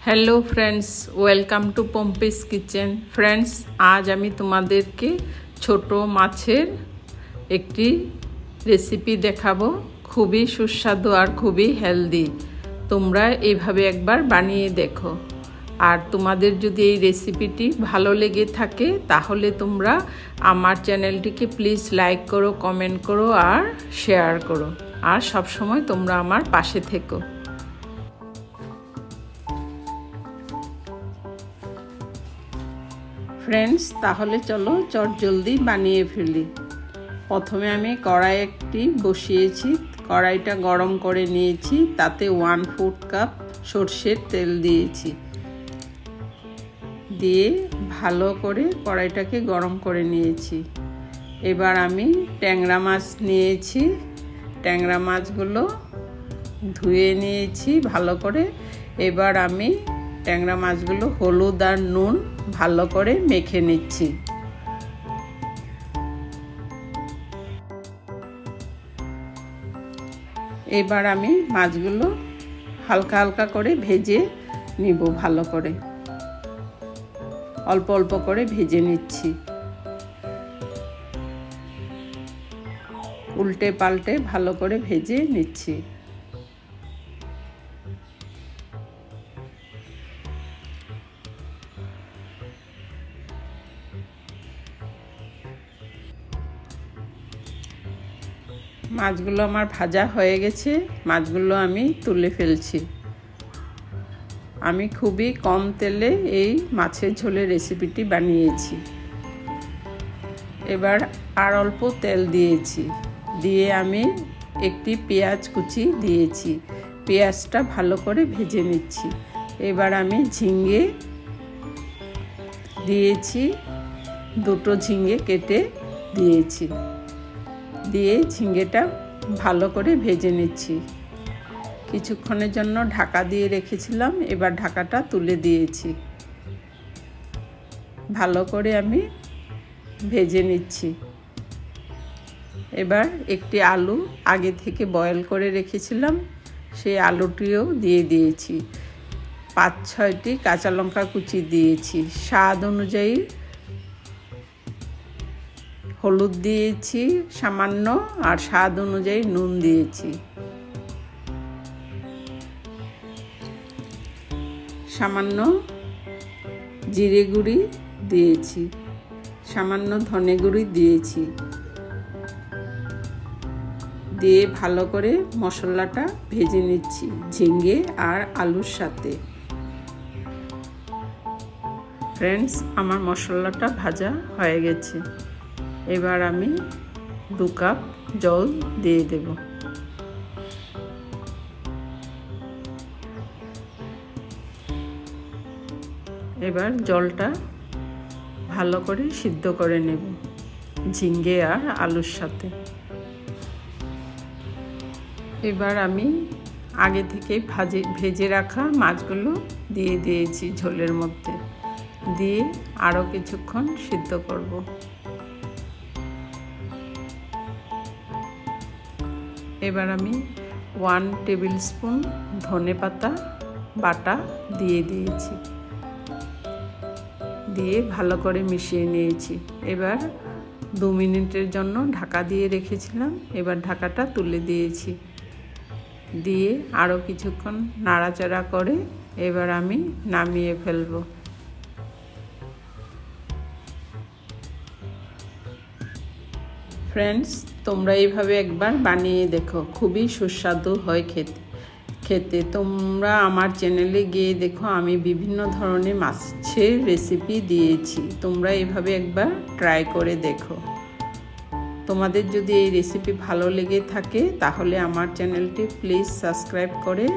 Hello friends, welcome to Pampi's kitchen. Friends, आज आमी तुम्हादेरके छोटो माछेर एकटी रेसिपि देखाबो। खूबी सुस्वादु और खूबी हेल्दी। तोमरा एइभावे एकबार बानिये देखो। और तुम्हादेर जोदि एइ रेसिपिटी भालो लेगे थाके ताहले तोमरा आमार चैनलटिके प्लिज लाइक करो, कमेंट करो और शेयर करो। और सब समय तोमरा आमार पाशे থেকো। फ्रेंड्स, ताहले चलो चट जल्दी बानिए फेली। प्रथमे आमी कड़ाई एकटी बसिएछि। कड़ाईटा गरम करे निएछि। ताते 1/4 কাপ সরষের তেল दिएछि। दिए भालो करे कड़ाईटाके गरम करे निएछि। एबार आमी ট্যাংরা माछ निएछि। ট্যাংরা माछगुलो धुए निएछि भालो करे। एबार आमी ট্যাংরা মাছগুলো হলুদ আর নুন ভালো করে মেখে নিচ্ছি। এবার আমি মাছগুলো হালকা হালকা করে ভেজে নিব। ভালো করে অল্প অল্প করে ভেজে নিচ্ছি। উল্টে পাল্টে ভালো করে ভেজে নিচ্ছি। মাছগুলো আমার ভাজা হয়ে গেছে। মাছগুলো আমি তুলে ফেলছি। আমি খুবই কম তেলে এই মাছের ঝোলের রেসিপিটি বানিয়েছি। এবার আর অল্প তেল দিয়েছি। দিয়ে আমি একটি পেঁয়াজ কুচি দিয়েছি। পেঁয়াজটা ভালো করে ভেজে নিচ্ছি। এবার আমি ঝিঙে দিয়েছি। দুটো ঝিঙে কেটে দিয়েছি। দিয়ে ঝিঙেটা ভালো করে ভেজে নিচ্ছি। কিছুক্ষণের জন্য ঢাকা দিয়ে রেখেছিলাম। এবার ঢাকাটা তুলে দিয়েছি। ভালো করে আমি ভেজে নিচ্ছি। এবার একটি আলু আগে থেকে বয়েল করে রেখেছিলাম, সেই আলুটিও দিয়ে দিয়েছি। 5-6টি কাঁচা লঙ্কা কুচি দিয়েছি। স্বাদ অনুযায়ী হলুদ দিয়েছি সামান্য, আর স্বাদ অনুযায়ী নুন দিয়েছি। সামান্য জিরে গুঁড়ি দিয়েছি। সামান্য ধনে গুঁড়ি দিয়েছি। দিয়ে ভালো করে মশলাটা ভেজে নিচ্ছি ঝিঙে আর আলুর সাথে। ফ্রেন্ডস, আমার মশলাটা ভাজা হয়ে গেছে। এবার আমি 2 কাপ জল দিয়ে দেব। এবার জলটা ভালো করে সিদ্ধ করে নেব ঝিঙে আর আলুর সাথে। এবার আমি আগে থেকে ভেজে রাখা মাছগুলো দিয়ে দিয়েছি ঝোলের মধ্যে। দিয়ে আরও কিছুক্ষণ সিদ্ধ করব। এবার আমি 1 টেবিল স্পুন ধনেপাতা বাটা দিয়ে দিয়েছি। দিয়ে ভালো করে মিশিয়ে নিয়েছি। এবার 2 মিনিটের জন্য ঢাকা দিয়ে রেখেছিলাম। এবার ঢাকাটা তুলে দিয়েছি। দিয়ে আরও কিছুক্ষণ নাড়াচাড়া করে এবার আমি নামিয়ে ফেলব। ফ্রেন্ডস, তোমরা এইভাবে একবার বানিয়ে দেখো। খুবই সুস্বাদু হয় খেতে। তোমরা আমার চ্যানেলে গিয়ে দেখো, আমি বিভিন্ন ধরনের মাছের রেসিপি দিয়েছি। তোমরা এইভাবে একবার ট্রাই করে দেখো। তোমাদের যদি এই রেসিপি ভালো লেগে থাকে তাহলে আমার চ্যানেলটি প্লিজ সাবস্ক্রাইব করে